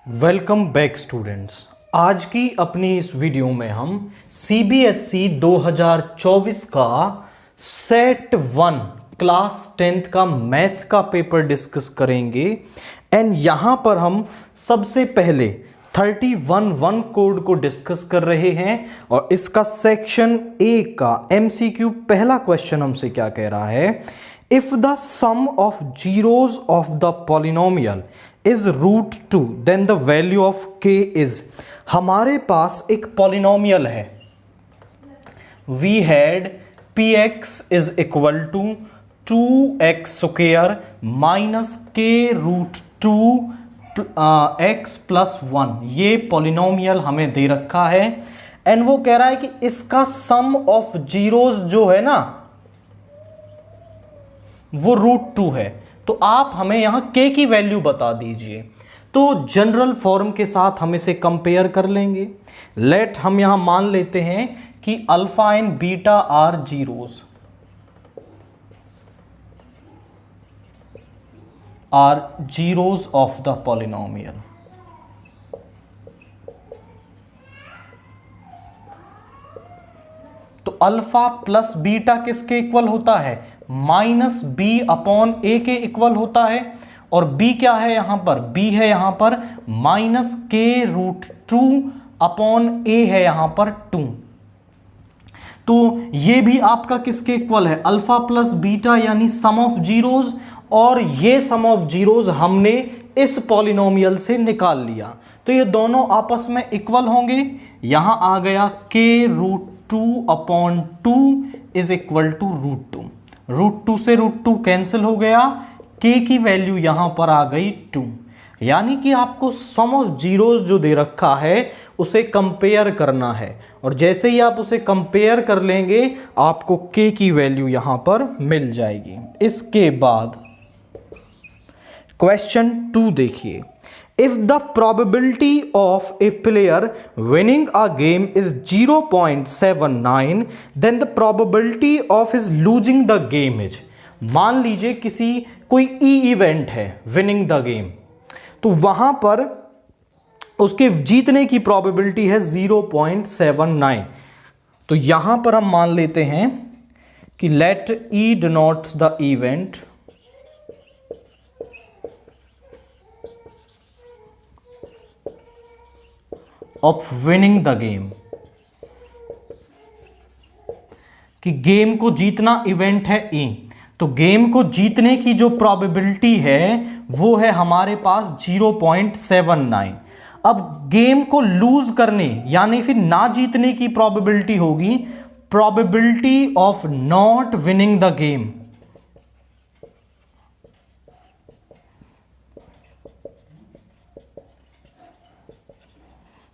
Welcome back students. आज की अपनी इस वीडियो में हम CBSE 2024 का सेट 1 क्लास 10th का मैथ का पेपर डिस्कस करेंगे। एंड यहां पर हम सबसे पहले 31(1) कोड को डिस्कस कर रहे हैं और इसका सेक्शन ए का MCQ पहला क्वेश्चन हमसे क्या कह रहा है। If the sum of zeros of the polynomial is √2 then the value of k is. हमारे पास एक पॉलिनोमियल है, we had px is equal to 2x square minus k√2 x plus 1। ये पॉलिनोमियल हमें दे रखा है एंड वो कह रहा है कि इसका सम ऑफ जीरोज जो है ना वो √2 है। तो आप हमें यहां k की वैल्यू बता दीजिए। तो जनरल फॉर्म के साथ हम इसे कंपेयर कर लेंगे। लेट हम यहां मान लेते हैं कि alpha and beta are zeros, of the polynomial. तो अल्फा प्लस बीटा किसके इक्वल होता है? माइनस बी अपॉन ए के इक्वल होता है। और b क्या है यहां पर? b है यहां पर माइनस k√2 अपॉन a है यहां पर 2। तो ये भी आपका किसके इक्वल है? अल्फा प्लस बीटा यानी सम ऑफ जीरोज। और ये सम ऑफ जीरोज हमने इस पॉलिनोमियल से निकाल लिया, तो ये दोनों आपस में इक्वल होंगे। यहां आ गया k√2 upon 2 is equal to √2। √2 से √2 कैंसिल हो गया, k की वैल्यू यहां पर आ गई 2। यानी कि आपको सम ऑफ जीरोज जो दे रखा है उसे कंपेयर करना है, और जैसे ही आप उसे कंपेयर कर लेंगे आपको k की वैल्यू यहां पर मिल जाएगी। इसके बाद क्वेश्चन 2 देखिए। If the probability of a player winning a game is 0.79, then the probability of his losing the game is। मान लीजिए कोई इवेंट है विनिंग द गेम, तो वहां पर उसके जीतने की प्रोबेबिलिटी है 0.79। तो यहां पर हम मान लेते हैं कि let E denotes the event of winning the game, कि गेम को जीतना इवेंट है E। तो गेम को जीतने की जो प्रोबेबिलिटी है वो है हमारे पास 0.79। अब गेम को लूज करने यानी फिर ना जीतने की प्रोबेबिलिटी होगी probability of not winning the game.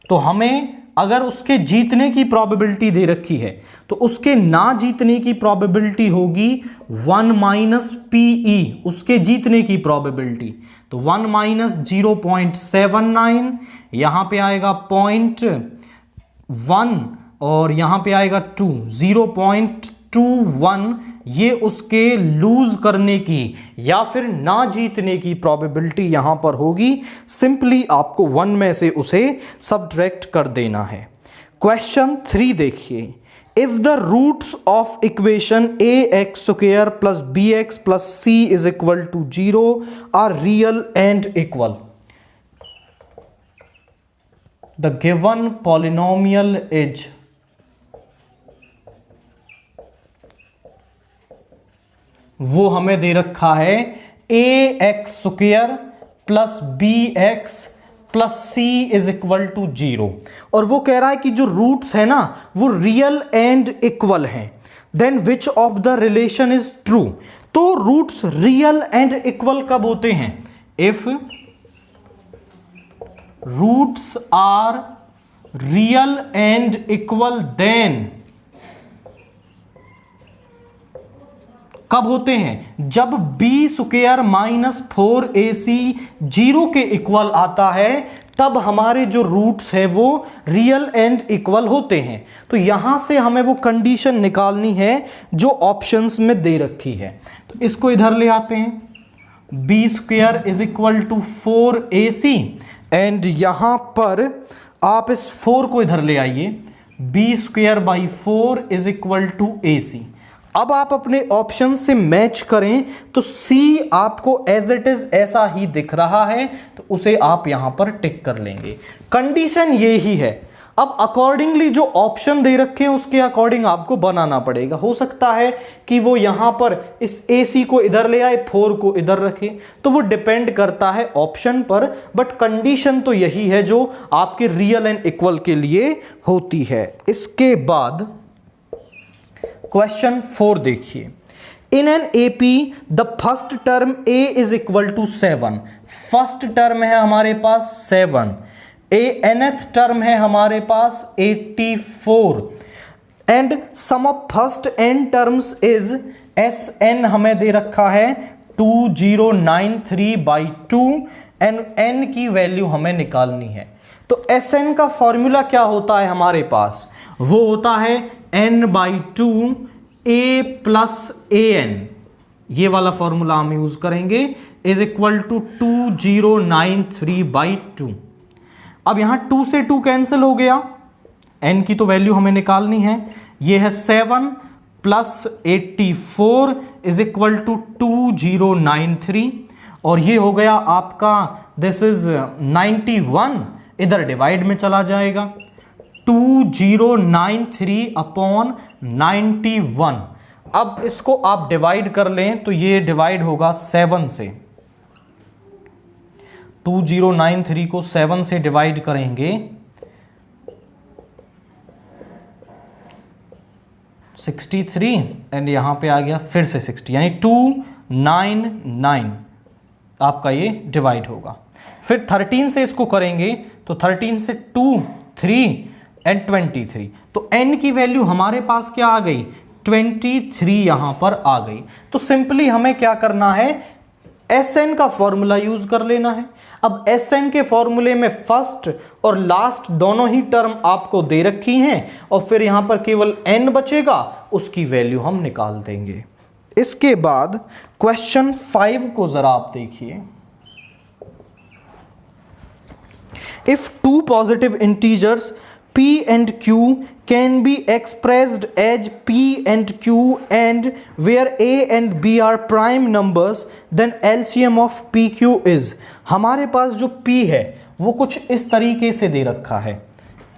तो हमें अगर उसके जीतने की प्रोबेबिलिटी दे रखी है तो उसके ना जीतने की प्रोबेबिलिटी होगी 1 माइनस PE, उसके जीतने की प्रोबेबिलिटी। तो 1 माइनस 0.79, यहां पे आएगा 0.1 और यहां पे आएगा 2, 0.21। ये उसके लूज करने की या फिर ना जीतने की प्रोबेबिलिटी यहां पर होगी। सिंपली आपको 1 में से उसे सब्ट्रैक्ट कर देना है। क्वेश्चन 3 देखिए। If the roots of equation ax square plus bx plus c is equal to 0 are real and equal, the given polynomial is. वो हमें दे रखा है ax square plus bx plus c is equal to 0, और वो कह रहा है कि जो रूट्स है ना वो रियल एंड इक्वल हैं। Then which of the relation is true. तो रूट्स रियल एंड इक्वल कब होते हैं? If roots are real and equal then कब होते हैं? जब b स्क्वायर माइनस 4ac 0 के इक्वल आता है तब हमारे जो रूट्स हैं वो रियल एंड इक्वल होते हैं। तो यहां से हमें वो कंडीशन निकालनी है जो ऑप्शंस में दे रखी है। तो इसको इधर ले आते हैं। b square is equal to 4ac and यहां पर आप इस 4 को इधर ले आइए, b² is equal to AC। अब आप अपने ऑप्शन से मैच करें तो C आपको एज इट इज ऐसा ही दिख रहा है, तो उसे आप यहां पर टिक कर लेंगे। कंडीशन ये ही है। अब अकॉर्डिंगली जो ऑप्शन दे रखे हैं उसके अकॉर्डिंग आपको बनाना पड़ेगा। हो सकता है कि वो यहां पर इस AC को इधर ले आए, 4 को इधर रखे, तो वो डिपेंड करता है ऑप्शन पर, बट कंडीशन तो यही है जो आपके रियल एंड इक्वल के लिए होती है। इसके बाद क्वेश्चन 4 देखिए। In an AP the first term A is equal to 7। First term है हमारे पास 7, nth टर्म है हमारे पास 84 and sum of first n terms is Sn हमें दे रखा है 2093/2 एंड n की वैल्यू हमें निकालनी है। तो Sn का फॉर्मूला क्या होता है हमारे पास, वो होता है n/2 a प्लस an, ये वाला फॉर्मूला हम यूज करेंगे, इज इक्वल टू 2093/2। अब यहां 2 से 2 कैंसिल हो गया, n की तो वैल्यू हमें निकालनी है, ये है 7 प्लस 84 इज इक्वल टू 2093, और ये हो गया आपका दिस इज 91, इधर डिवाइड में चला जाएगा 2093/91। अब इसको आप डिवाइड कर लें तो ये डिवाइड होगा 7 से, 2093 को 7 से डिवाइड करेंगे 63 एंड यहां पे आ गया फिर से 60, यानी 299 आपका ये डिवाइड होगा। फिर 13 से इसको करेंगे तो 13 से 2 3 एंड 23, तो n की वैल्यू हमारे पास क्या आ गई, 23 यहां पर आ गई। तो सिंपली हमें क्या करना है, Sn का फॉर्मूला यूज कर लेना है। अब Sn के फॉर्मूले में फर्स्ट और लास्ट दोनों ही टर्म आपको दे रखी हैं, और फिर यहां पर केवल n बचेगा, उसकी वैल्यू हम निकाल देंगे। इसके बाद क्वेश्चन 5 को जरा आप देखिए। If two positive integers p and q can be expressed as p and q and where a and b are prime numbers, then LCM of pq is, हमारे पास जो p है वो कुछ इस तरीके से दे रखा है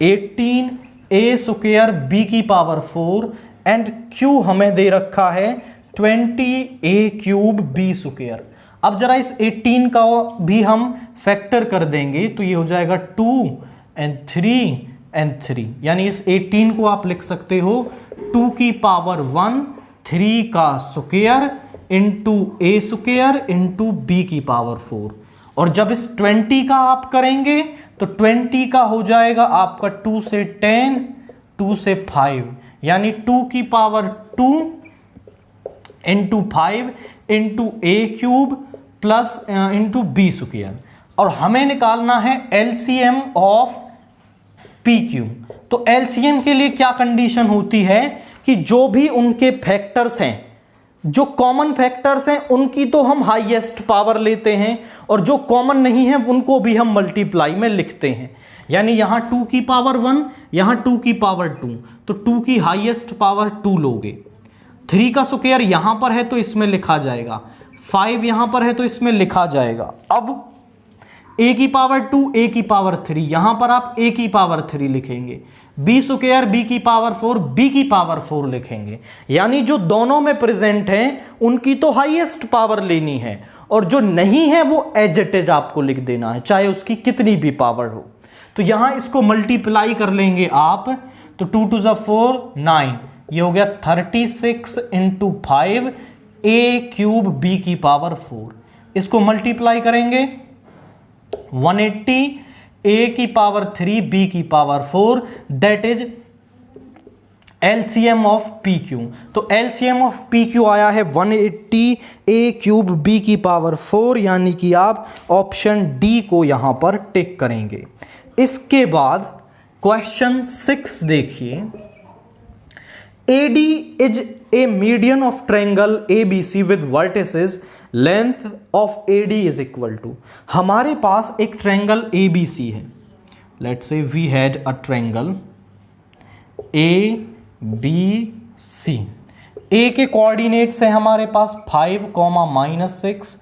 18a²b⁴ एंड q हमें दे रखा है 20a³ अब जरा इस 18 का भी हम फैक्टर कर देंगे तो ये हो जाएगा 2 and 3 and 3, यानी इस 18 को आप लिख सकते हो 2⁴ 3 का square into a² into b⁴, और जब इस 20 का आप करेंगे तो 20 का हो जाएगा आपका 2 से 10 2 से 5, यानी 2⁵ into 5 into a³ plus into b², और हमें निकालना है LCM ऑफ PQ। तो LCM के लिए क्या कंडीशन होती है कि जो भी उनके फैक्टर्स हैं, जो कॉमन फैक्टर्स हैं, उनकी तो हम हाईएस्ट पावर लेते हैं, और जो कॉमन नहीं है उनको भी हम मल्टीप्लाई में लिखते हैं। यानी यहां 2⁵1 यहां 2⁵2, तो 2 की हाईएस्ट पावर 2 लोगे, 3 का स्क्वायर यहां पर है तो इसमें लिखा जाएगा, 5 यहां पर है तो इसमें लिखा जाएगा। अब a⁵2 a⁵3, यहां पर आप a⁵3 लिखेंगे, b² b⁴ b⁴ लिखेंगे, यानी जो दोनों में प्रेजेंट हैं उनकी तो हाईएस्ट पावर लेनी है, और जो नहीं है वो एज इट इज आपको लिख देना है, चाहे उसकी कितनी भी पावर हो। तो यहां इसको मल्टीप्लाई कर लेंगे आप, तो 2 2 4 9, ये हो गया 36 इंटू 5 a³ b⁴, इसको मल्टीप्लाई करेंगे 180 a⁵3 b⁴, that is LCM of PQ। तो LCM ऑफ PQ आया है 180 a³ b⁴, यानी कि आप ऑप्शन डी को यहां पर टिक करेंगे। इसके बाद क्वेश्चन 6 देखिए। AD is a median of triangle ABC with vertices length of AD is equal to, हमारे पास एक ट्रायंगल ABC है, let's say we had a triangle ABC। A के कोऑर्डिनेट्स है हमारे पास 5, -6,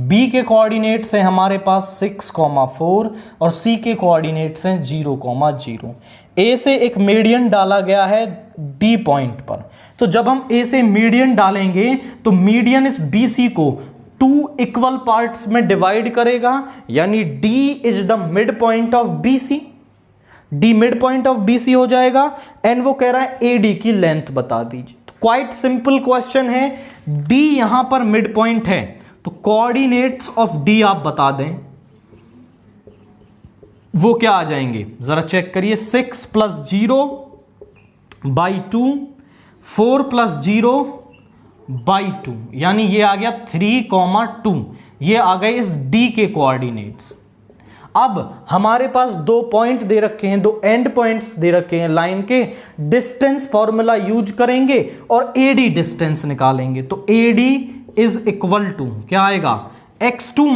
B के कोऑर्डिनेट्स है हमारे पास 6, 4 और C के कोऑर्डिनेट्स हैं 0, 0। A से एक मीडियन डाला गया है D पॉइंट पर, तो जब हम A से मीडियन डालेंगे तो मीडियन इस BC को 2 इक्वल पार्ट्स में डिवाइड करेगा, यानी D is the mid point of BC, D mid point of BC हो जाएगा। एंड वो कह रहा है AD की लेंथ बता दीजिए। तो क्वाइट सिंपल क्वेश्चन है, D यहां पर मिड पॉइंट है तो कोऑर्डिनेट्स ऑफ D आप बता दें, वो क्या आ जाएंगे जरा चेक करिए। 6 + 0 / 2, 4 + 0 / 2, यानी ये आ गया 3, 2, ये आ गए इस D के कोऑर्डिनेट्स। अब हमारे पास 2 पॉइंट दे रखे हैं, 2 एंड पॉइंट्स दे रखे हैं लाइन के, डिस्टेंस फॉर्मूला यूज करेंगे और AD डिस्टेंस निकालेंगे। तो AD इज इक्वल टू क्या आएगा, x2 -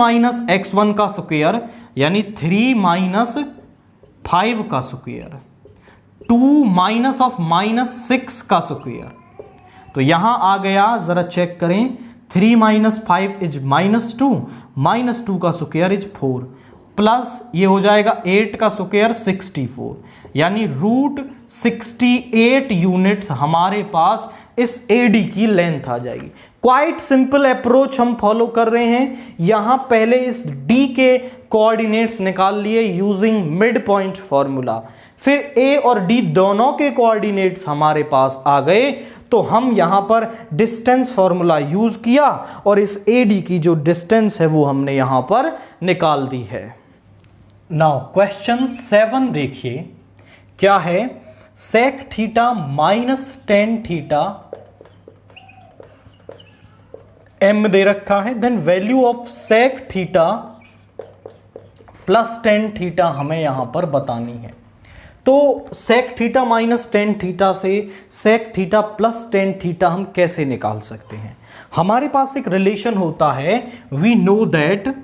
x1 का स्क्वायर, यानी 3 - 5 का स्क्वायर, 2 - 6 का स्क्वायर। तो यहां आ गया, जरा चेक करें, 3 - 5 इज -2, -2 का स्क्वायर इज 4, प्लस ये हो जाएगा 8 का स्क्वायर 64, यानी √68 यूनिट्स हमारे पास इस AD की लेंथ आ जाएगी। क्वाइट सिंपल अप्रोच हम फॉलो कर रहे हैं। यहां पहले इस D के कोऑर्डिनेट्स निकाल लिए यूजिंग मिड पॉइंट फॉर्मूला, फिर A और D दोनों के कोऑर्डिनेट्स हमारे पास आ गए तो हम यहां पर डिस्टेंस फॉर्मूला यूज किया और इस AD की जो डिस्टेंस है वो हमने यहां पर निकाल दी है। नाउ क्वेश्चन 7 देखिए क्या है, sec theta -tan theta m दे रखा है, then value of sec theta plus tan theta हमें यहां पर बतानी है। तो sec थीटा -tan थीटा से sec theta plus tan theta हम कैसे निकाल सकते हैं? हमारे पास एक रिलेशन होता है, वी नो दैट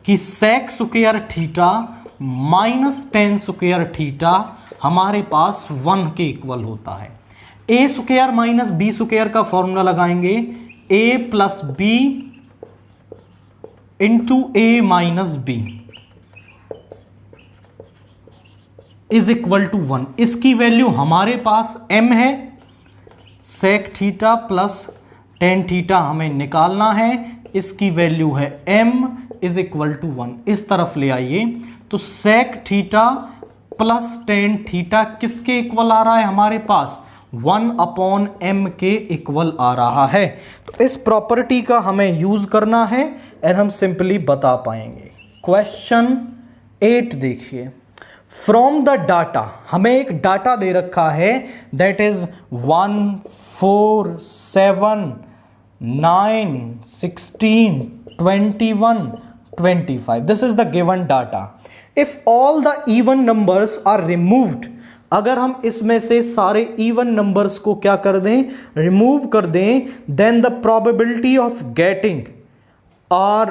कि sec square theta -tan square theta हमारे पास 1 के इक्वल होता है। a square minus b square का फॉर्मूला लगाएंगे, a + b × a - b is equal to 1। इसकी वैल्यू हमारे पास m है, sec theta plus tan theta हमें निकालना है, इसकी वैल्यू है m इज इक्वल टू 1। इस तरफ ले आइए तो sec theta plus tan theta किसके इक्वल आ रहा है हमारे पास, 1/m के इक्वल आ रहा है। तो इस प्रॉपर्टी का हमें यूज करना है और हम सिंपली बता पाएंगे। क्वेश्चन 8 देखिए, फ्रॉम द डाटा, हमें एक डाटा दे रखा है that is 1, 4, 7, 9, 16, 21, 25. This is the given data. If all the even numbers are removed, अगर हम इसमें से सारे इवन नंबर्स को क्या कर दें, रिमूव कर दें, then the probability of getting are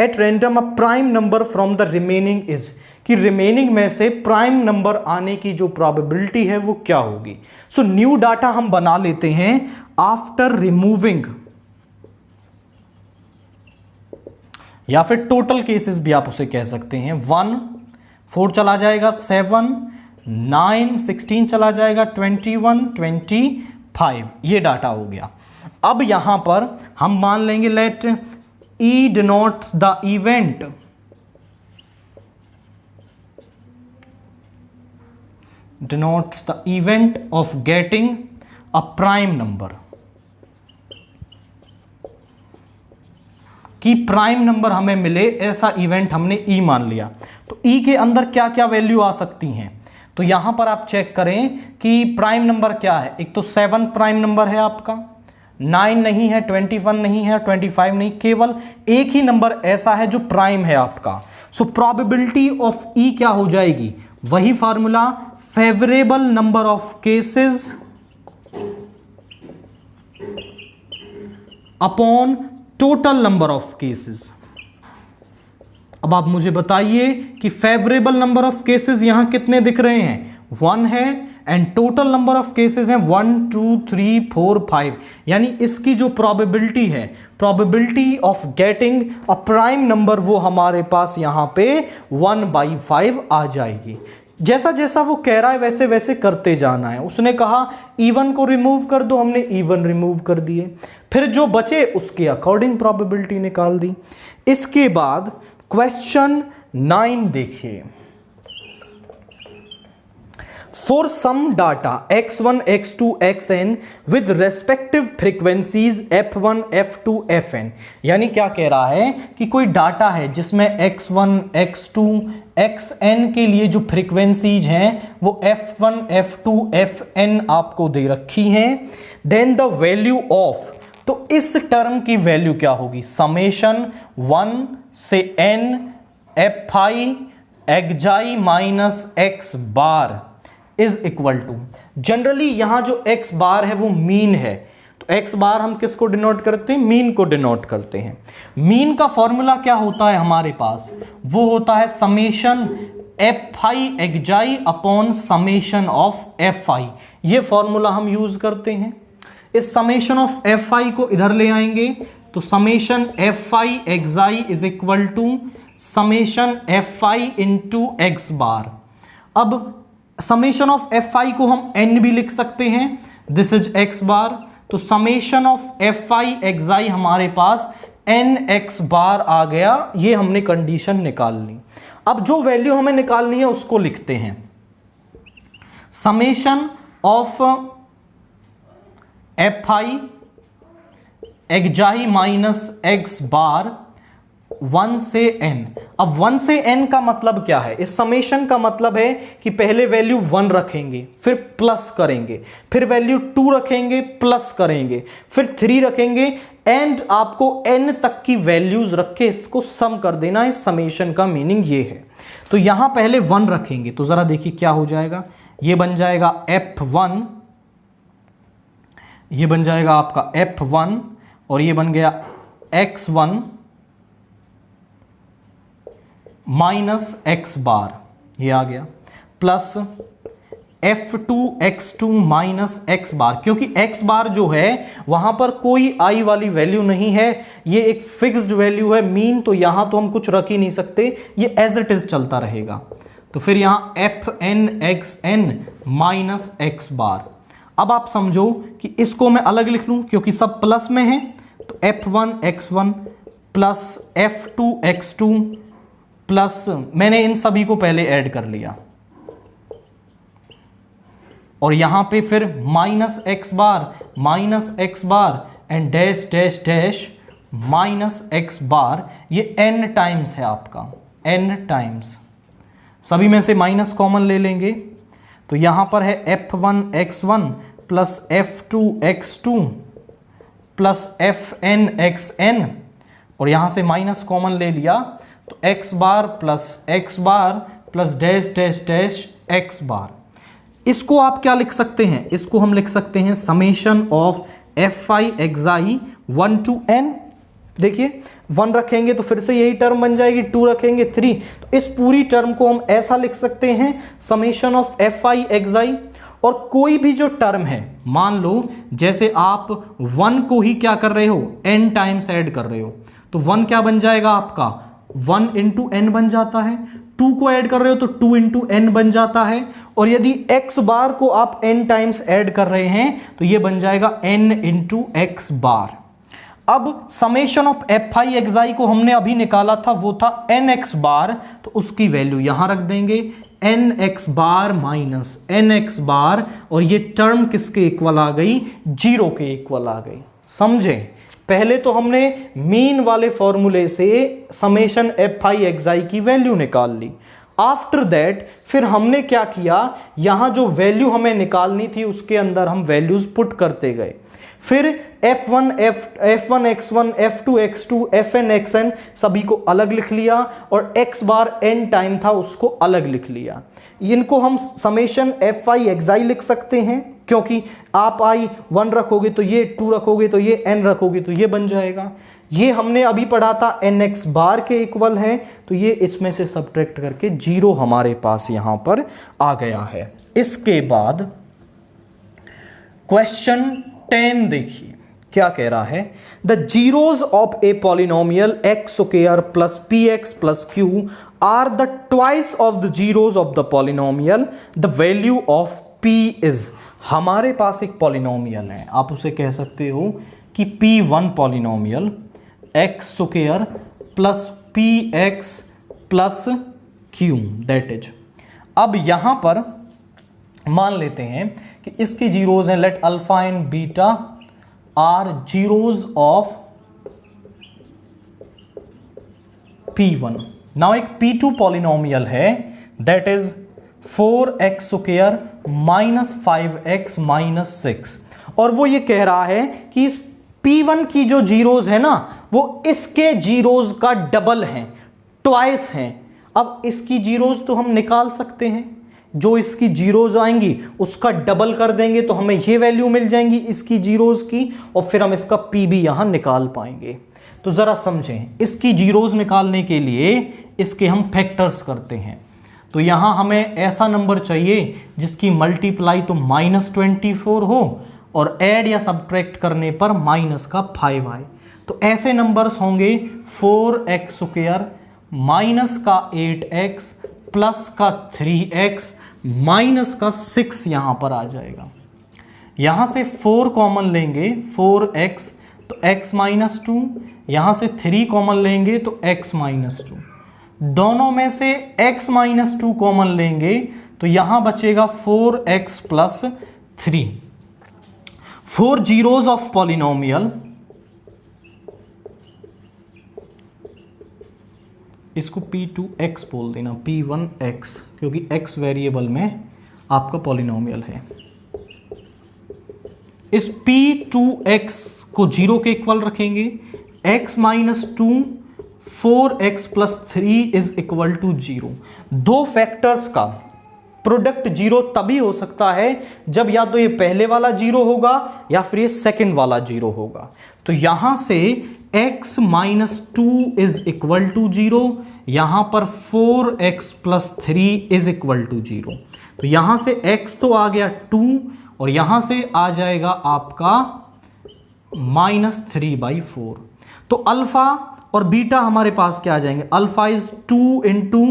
at random a prime number from the remaining is, कि रिमेनिंग में से प्राइम नंबर आने की जो प्रोबेबिलिटी है वो क्या होगी। सो न्यू डाटा हम बना लेते हैं आफ्टर रिमूविंग, या फिर टोटल केसेस भी आप उसे कह सकते हैं। 1, 4 चला जाएगा, 7, 9, 16 चला जाएगा, 21, 25, ये डाटा हो गया। अब यहां पर हम मान लेंगे late E denotes the event, denotes the event of getting a prime number, कि प्राइम नंबर हमें मिले, ऐसा इवेंट हमने E मान लिया। तो E के अंदर क्या क्या वैल्यू आ सकती हैं, तो यहां पर आप चेक करें कि प्राइम नंबर क्या है। एक तो 7 प्राइम नंबर है आपका, 9 नहीं है, 21 नहीं है, 25 नहीं, केवल एक ही नंबर ऐसा है जो प्राइम है आपका। सो प्रोबेबिलिटी ऑफ E क्या हो जाएगी, वही formula, favourable number of cases upon total number of cases. अब आप मुझे बताइए कि फेवरेबल नंबर ऑफ केसेस यहां कितने दिख रहे हैं, 1 है, and total number of cases हैं 1 2 3 4 5, यानी इसकी जो प्रोबेबिलिटी है, probability of getting a prime number, वो हमारे पास यहां पे 1/5 आ जाएगी। जैसा जैसा वो कह रहा है वैसे वैसे करते जाना है। उसने कहा इवन को रिमूव कर दो, हमने इवन रिमूव कर दिए, फिर जो बचे उसके अकॉर्डिंग प्रोबेबिलिटी निकाल दी। इसके बाद क्वेश्चन 9 देखिए। For some data x1 x2 xn with respective frequencies f1 f2 fn, यानी क्या कह रहा है कि कोई डाटा है जिसमें x1 x2 xn के लिए जो फ्रीक्वेंसीज हैं वो f1 f2 fn आपको दे रखी हैं। देन द वैल्यू ऑफ, तो इस टर्म की वैल्यू क्या होगी, समेशन 1 से n fi xi minus x bar is equal to, generally यहां जो x बार है वो मीन है, तो x बार हम किसको डिनोट करते हैं, मीन को डिनोट करते हैं। मीन का फॉर्मूला क्या होता है हमारे पास, वो होता है summation fi xi upon summation of fi, ये फॉर्मूला हम यूज करते हैं। इस समेशन ऑफ fi को इधर ले आएंगे तो summation fi xi is equal to summation fi into x bar. अब समेशन ऑफ fi को हम n भी लिख सकते हैं, दिस इज x बार, तो समेशन ऑफ fi xi हमारे पास n x बार आ गया। ये हमने कंडीशन निकाल ली। अब जो वैल्यू हमें निकालनी है उसको लिखते हैं, summation of fi xi minus x बार 1 से n। अब 1 से n का मतलब क्या है, इस समेशन का मतलब है कि पहले वैल्यू 1 रखेंगे, फिर प्लस करेंगे, फिर वैल्यू 2 रखेंगे, प्लस करेंगे, फिर 3 रखेंगे, एंड आपको n तक की वैल्यूज रख के इसको सम कर देना है। इस समेशन का मीनिंग ये है। तो यहां पहले 1 रखेंगे तो जरा देखिए क्या हो जाएगा, ये बन जाएगा f1, ये बन जाएगा आपका f1, और ये बन गया x1 माइनस x बार, ये आ गया, plus f2 x2 minus x बार, क्योंकि x बार जो है वहां पर कोई i वाली वैल्यू नहीं है, ये एक फिक्स्ड वैल्यू है मीन, तो यहां तो हम कुछ रख ही नहीं सकते, ये एज इट इज चलता रहेगा। तो फिर यहां fn xn minus x bar. अब आप समझो कि इसको मैं अलग लिख लूं क्योंकि सब प्लस में है, तो f1 x1 plus f2 x2 plus, मैंने इन सभी को पहले ऐड कर लिया, और यहां पे फिर minus x bar and dash dash dash minus x बार, ये n टाइम्स है आपका, n टाइम्स, सभी में से माइनस कॉमन ले लेंगे, तो यहां पर है f1 x1 plus f2 x2 plus fn xn, और यहां से माइनस कॉमन ले लिया तो x bar plus dash dash dash x bar. इसको आप क्या लिख सकते हैं, इसको हम लिख सकते हैं summation of fi xi 1 to n। देखिए 1 रखेंगे तो फिर से यही टर्म बन जाएगी, 2 रखेंगे 3, तो इस पूरी टर्म को हम ऐसा लिख सकते हैं समेशन ऑफ fi xi। और कोई भी जो टर्म है, मान लो जैसे आप 1 को ही क्या कर रहे हो, n टाइम्स ऐड कर रहे हो, तो 1 क्या बन जाएगा आपका 1 इंटू n बन जाता है, 2 को ऐड कर रहे हो तो 2 इंटू n बन जाता है, और यदि x बार को आप n टाइम्स ऐड कर रहे हैं तो ये बन जाएगा n इंटू x बार। अब समेशन ऑफ fi xi को हमने अभी निकाला था, वो था nx बार, तो उसकी वैल्यू यहां रख देंगे, nx बार माइनस nx बार, और ये टर्म किसके इक्वल आ गई, 0 के इक्वल आ गई। समझे, पहले तो हमने मीन वाले फॉर्मूले से समेशन fi xi की वैल्यू निकाल ली। आफ्टर दैट फिर हमने क्या किया, यहां जो वैल्यू हमें निकालनी थी उसके अंदर हम वैल्यूज पुट करते गए। फिर f1 x1 f2 x2 fn xn सभी को अलग लिख लिया, और x बार n टाइम था उसको अलग लिख लिया। इनको हम समेशन fi xi लिख सकते हैं। क्योंकि आप i1 रखोगे तो ये 2 रखोगे तो ये n रखोगे तो ये बन जाएगा। ये हमने अभी पढ़ा था nx बार के इक्वल है, तो ये इसमें से सब्ट्रैक्ट करके 0 हमारे पास यहां पर आ गया है। इसके बाद क्वेश्चन 10 देखिए क्या कह रहा है। The zeros of a polynomial x square plus P x plus Q R the twice of the zeros of the polynomial, the value of P is. हमारे पास एक पॉलिनोमियल है, आप उसे कह सकते हो कि P1 polynomial x square plus P x plus Q that is. अब यहां पर मान लेते हैं कि इसकी जीरोज हैं, let alpha and beta are zeros of P1। Now एक P2 पॉलिनोमियल है that is 4x square minus 5x minus 6, और वो ये कह रहा है कि इस P1 की जो जीरोज है ना वो इसके जीरोज का डबल है, ट्वाइस हैं। अब इसकी जीरोज तो हम निकाल सकते हैं, जो इसकी जीरोज आएंगी उसका डबल कर देंगे तो हमें ये वैल्यू मिल जाएंगी इसकी जीरोज की, और फिर हम इसका पी भी यहां निकाल पाएंगे। तो जरा समझें, इसकी जीरोज निकालने के लिए इसके हम फैक्टर्स करते हैं। तो यहां हमें ऐसा नंबर चाहिए जिसकी मल्टीप्लाई तो -24 हो और ऐड या सब्ट्रैक्ट करने पर माइनस का 5 आए। तो ऐसे नंबर्स होंगे 4x स्क्वायर माइनस का 8x प्लस का 3x माइनस का 6 यहां पर आ जाएगा। यहां से 4 कॉमन लेंगे 4x तो x माइनस 2, यहां से 3 कॉमन लेंगे तो x माइनस 2, दोनों में से x माइनस 2 कॉमन लेंगे तो यहां बचेगा 4x plus 3। 4 zeros of polynomial, इसको P2x बोल देना, P1x, क्योंकि x वेरिएबल में आपका पॉलिनोमियल है। इस P2x को 0 के इक्वल रखेंगे, x minus 2 4x plus 3 is equal to 0। दो फैक्टर्स का प्रोडक्ट 0 तभी हो सकता है जब या तो ये पहले वाला 0 होगा या फिर ये सेकंड वाला 0 होगा। तो यहां से x minus 2 is equal to 0, यहां पर 4x plus 3 is equal to 0। तो यहां से x तो आ गया 2 और यहां से आ जाएगा आपका -3/4। तो अल्फा और बीटा हमारे पास क्या आ जाएंगे, अल्फा इज 2 इंटू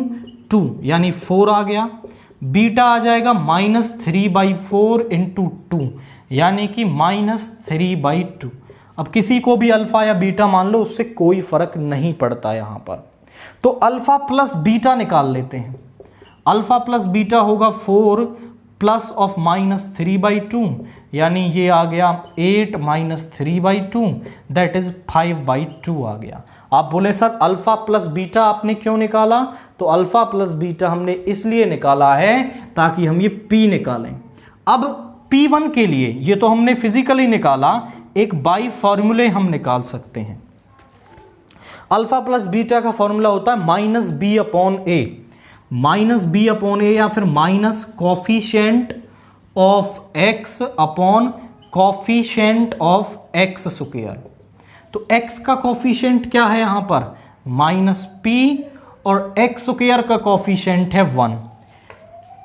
2 यानी 4 आ गया, बीटा आ जाएगा -3/4 इंटू 2 यानी कि -3/2। अब किसी को भी अल्फा या बीटा मान लो, उससे कोई फर्क नहीं पड़ता यहां पर। तो अल्फा प्लस बीटा निकाल लेते हैं। अल्फा प्लस बीटा होगा 4 प्लस ऑफ -3/2 यानी ये आ गया 8 -3/2 दैट इज 5/2 आ गया। आप बोले सर अल्फा प्लस बीटा आपने क्यों निकाला? तो अल्फा प्लस बीटा हमने इसलिए निकाला है ताकि हम ये P निकालें। अब P1 के लिए ये तो हमने फिजिकली निकाला, एक बाई फॉर्मूले हम निकाल सकते हैं। अल्फा प्लस बीटा का फॉर्मूला होता है -b/a, -b/a या फिर minus coefficient of x upon coefficient of x square. तो x का कॉफिशिएंट क्या है यहां पर -p और x स्क्वायर का कॉफिशिएंट है 1।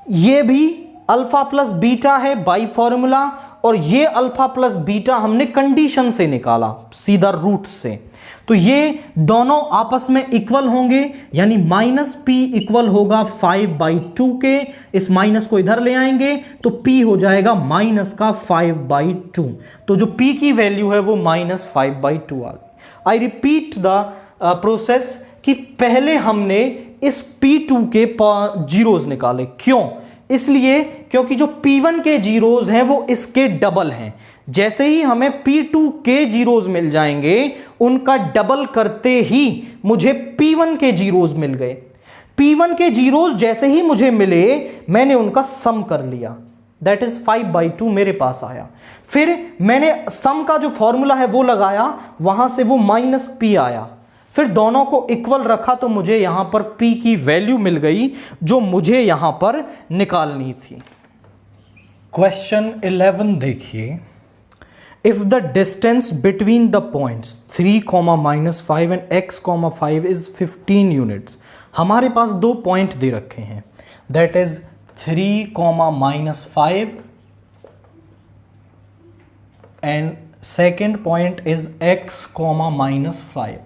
ये भी अल्फा प्लस बीटा है बाई फॉर्मूला, और ये अल्फा प्लस बीटा हमने कंडीशन से निकाला सीधा रूट से। तो ये दोनों आपस में इक्वल होंगे यानी -p इक्वल होगा 5/2 के, इस माइनस को इधर ले आएंगे तो p हो जाएगा -5/2। तो जो p की वैल्यू है वो -5/2 आ गई। आई रिपीट द प्रोसेस कि पहले हमने इस P2 के जीरोज निकाले। क्यों? इसलिए क्योंकि जो P1 के जीरोज हैं वो इसके डबल हैं। जैसे ही हमें P2 के जीरोज मिल जाएंगे उनका डबल करते ही मुझे P1 के जीरोज मिल गए। P1 के जीरोज जैसे ही मुझे मिले मैंने उनका सम कर लिया, दैट इज 5/2 मेरे पास आया। फिर मैंने सम का जो फॉर्मूला है वो लगाया, वहां से वो -p आया। फिर दोनों को इक्वल रखा तो मुझे यहां पर p की वैल्यू मिल गई जो मुझे यहां पर निकालनी थी। क्वेश्चन 11 देखिए, if the distance between the points 3, -5 and x, 5 is 15 units. हमारे पास दो पॉइंट दे रखे हैं, that is 3, -5 and second point is x, -5।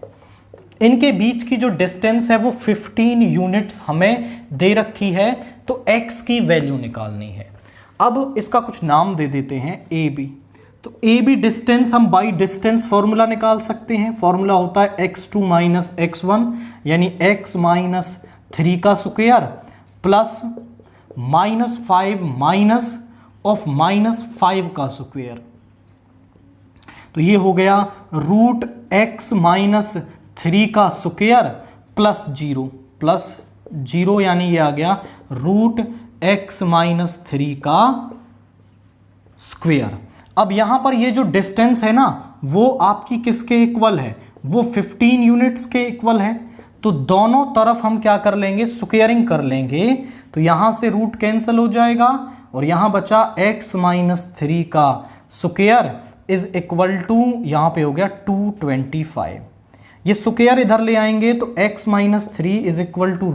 इनके बीच की जो डिस्टेंस है वो 15 यूनिट्स हमें दे रखी है, तो x की वैल्यू निकालनी है। अब इसका कुछ नाम दे देते हैं ए बी। तो ए बी डिस्टेंस हम बाई डिस्टेंस फॉर्मूला निकाल सकते हैं। फॉर्मूला होता है x2 - x1 यानी x - 3 का स्क्वायर प्लस -5 माइनस ऑफ -5 का स्क्वायर। तो ये हो गया √x - 3 का स्क्वायर प्लस 0 यानी ये आ गया √x - 3 का स्क्वायर। अब यहां पर ये जो डिस्टेंस है ना वो आपकी किसके इक्वल है, वो 15 यूनिट्स के इक्वल है। तो दोनों तरफ हम क्या कर लेंगे, स्क्वायरिंग कर लेंगे। तो यहां से रूट कैंसिल हो जाएगा और यहां बचा x - 3 का स्क्वायर इज इक्वल टू, यहां पे हो गया 225। ये स्क्वायर इधर ले आएंगे तो x - 3 इज इक्वल टू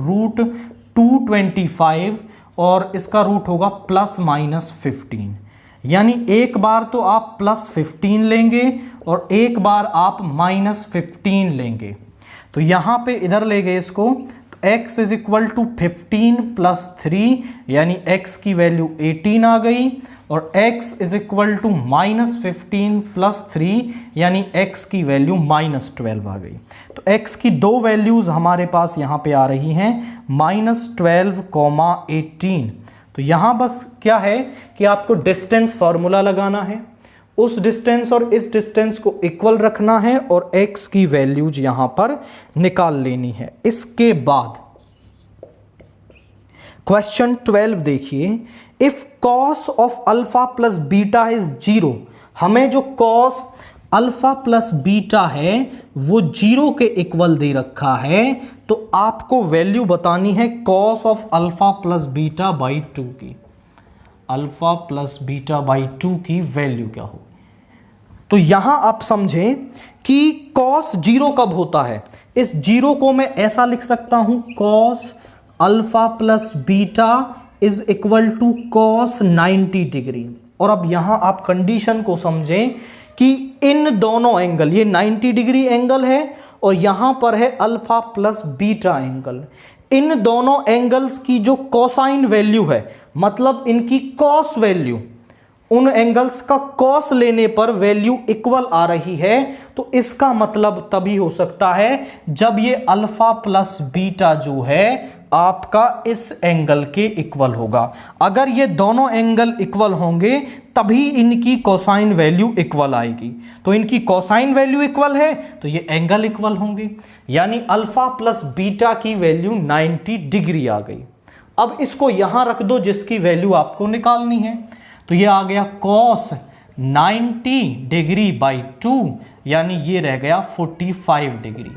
√225 और इसका रूट होगा +-15। यानी एक बार तो आप +15 लेंगे और एक बार आप -15 लेंगे। तो यहां पे इधर ले गए इसको, तो x इज इक्वल टू 15 + 3 यानी x की वैल्यू 18 आ गई और x इज इक्वल टू -15 + 3 यानी x की वैल्यू -12 आ गई। तो x की दो वैल्यूज हमारे पास यहां पे आ रही हैं -12, 18। तो यहां बस क्या है कि आपको डिस्टेंस फॉर्मूला लगाना है, उस डिस्टेंस और इस डिस्टेंस को इक्वल रखना है और x की वैल्यूज यहां पर निकाल लेनी है। इसके बाद क्वेश्चन 12 देखिए, if cos of alpha plus beta is 0, हमें जो cos अल्फा प्लस बीटा है वो 0 के इक्वल दे रखा है, तो आपको वैल्यू बतानी है cos of alpha plus beta by 2 की। अल्फा प्लस बीटा बाई 2 की वैल्यू क्या हो। तो यहां आप समझें कि cos 0 कब होता है, इस 0 को मैं ऐसा लिख सकता हूं, cos alpha plus beta is equal to cos 90 degree. और अब यहां आप कंडीशन को समझें कि इन दोनों एंगल, ये 90 डिग्री एंगल है और यहां पर है अल्फा प्लस बीटा एंगल, इन दोनों एंगल्स की जो कोसाइन वैल्यू है, मतलब इनकी कॉस वैल्यू, उन एंगल्स का कॉस लेने पर वैल्यू इक्वल आ रही है। तो इसका मतलब तभी हो सकता है जब ये अल्फा प्लस बीटा जो है आपका इस एंगल के इक्वल होगा। अगर ये दोनों एंगल इक्वल होंगे तभी इनकी कोसाइन वैल्यू इक्वल आएगी। तो इनकी कोसाइन वैल्यू इक्वल है तो ये एंगल इक्वल होंगे, यानी अल्फा प्लस बीटा की वैल्यू 90 डिग्री आ गई। अब इसको यहां रख दो जिसकी वैल्यू आपको निकालनी है। तो ये आ गया cos 90 डिग्री बाई 2 यानी ये रह गया 45 डिग्री।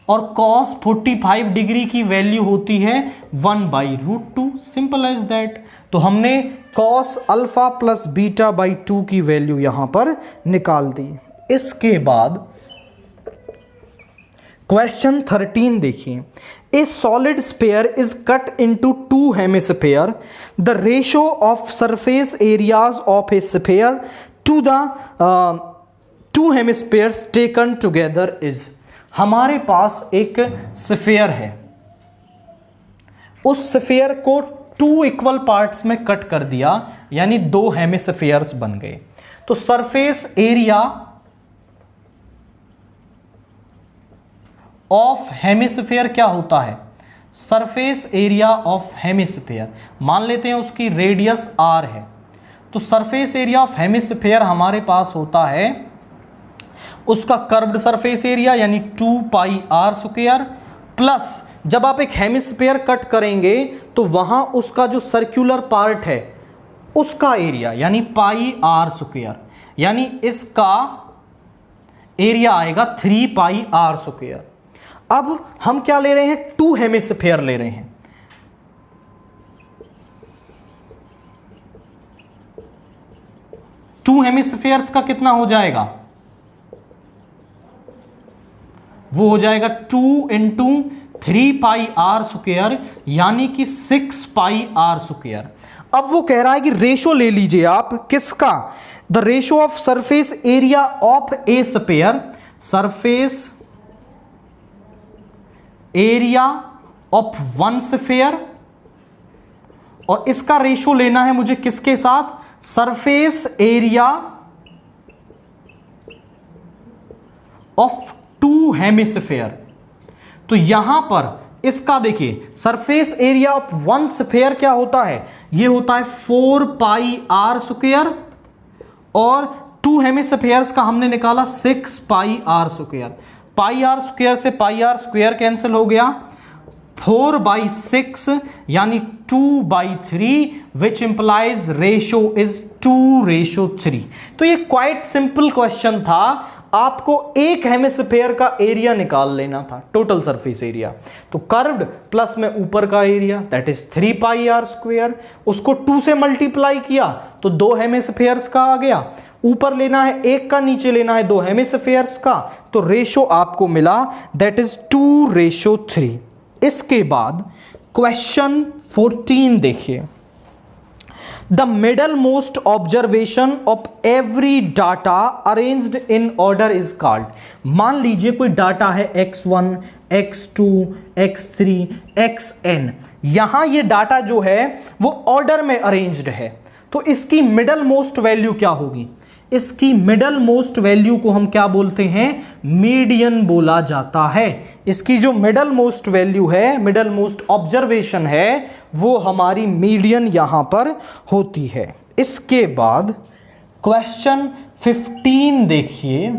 और cos 45 डिग्री की वैल्यू होती है 1/√2, सिंपल एज दैट। तो हमने cos alpha plus beta by 2 की वैल्यू यहां पर निकाल दी। इसके बाद क्वेश्चन 13 देखिए, a solid sphere is cut into 2 hemisphere, the ratio of surface areas of a sphere to the 2 hemispheres taken together is. हमारे पास एक स्फीयर है, उस स्फीयर को 2 इक्वल पार्ट्स में कट कर दिया यानी 2 हेमिस्फीयर्स बन गए। तो सरफेस एरिया ऑफ हेमिस्फीयर क्या होता है, सरफेस एरिया ऑफ हेमिस्फीयर, मान लेते हैं उसकी रेडियस r है। तो सरफेस एरिया ऑफ हेमिस्फीयर हमारे पास होता है उसका कर्व्ड सरफेस एरिया यानी 2πr² प्लस जब आप एक हेमिस्फीयर कट करेंगे तो वहां उसका जो सर्कुलर पार्ट है उसका एरिया यानी πr², यानी इसका एरिया आएगा 3πr²। अब हम क्या ले रहे हैं, 2 हेमिस्फीयर ले रहे हैं। 2 हेमिस्फेयर्स का कितना हो जाएगा, वो हो जाएगा 2 इंटू 3 पाई आर स्क्वायर, यानी कि 6 पाई आर स्क्वायर। अब वो कह रहा है कि रेशो ले लीजिए आप, किसका, the ratio of surface area of a sphere, surface area of one sphere, और इसका रेशो लेना है मुझे किसके साथ, सरफेस एरिया ऑफ 2 हेमिस्फेयर। तो यहां पर इसका देखिए, सरफेस एरिया ऑफ 1 स्फीयर क्या होता है, ये होता है 4 पाई आर स्क्वायर, और 2 हेमिस्फेयर्स का हमने निकाला 6 pi r square. Pi r square से पाई आर स्क्वायर कैंसिल हो गया, 4/6 यानी 2/3, विच इंप्लाइज रेशो इज 2:3। तो ये क्वाइट सिंपल क्वेश्चन था, आपको एक हेमिस्फेयर का एरिया निकाल लेना था, टोटल सरफेस एरिया। तो कर्व्ड प्लस में ऊपर का area that is 3 pi r square, उसको 2 से मल्टीप्लाई किया तो 2 हेमिस्फेयर्स का आ गया, ऊपर लेना है 1 का, नीचे लेना है 2 हेमिस्फेयर्स का, तो रेशो आपको मिला दैट इज 2:3। इसके बाद क्वेश्चन 14 देखिए, the middle most observation of every data arranged in order is called. मान लीजिए कोई डाटा है x1, x2, x3, xn, यहां ये डाटा जो है वो ऑर्डर में अरेंज्ड है, तो इसकी मिडल मोस्ट वैल्यू क्या होगी, इसकी मिडल मोस्ट वैल्यू को हम क्या बोलते हैं, मीडियन बोला जाता है। इसकी जो मिडल मोस्ट वैल्यू है, मिडल मोस्ट ऑब्जर्वेशन है, वो हमारी मीडियन यहां पर होती है। इसके बाद क्वेश्चन 15 देखिए,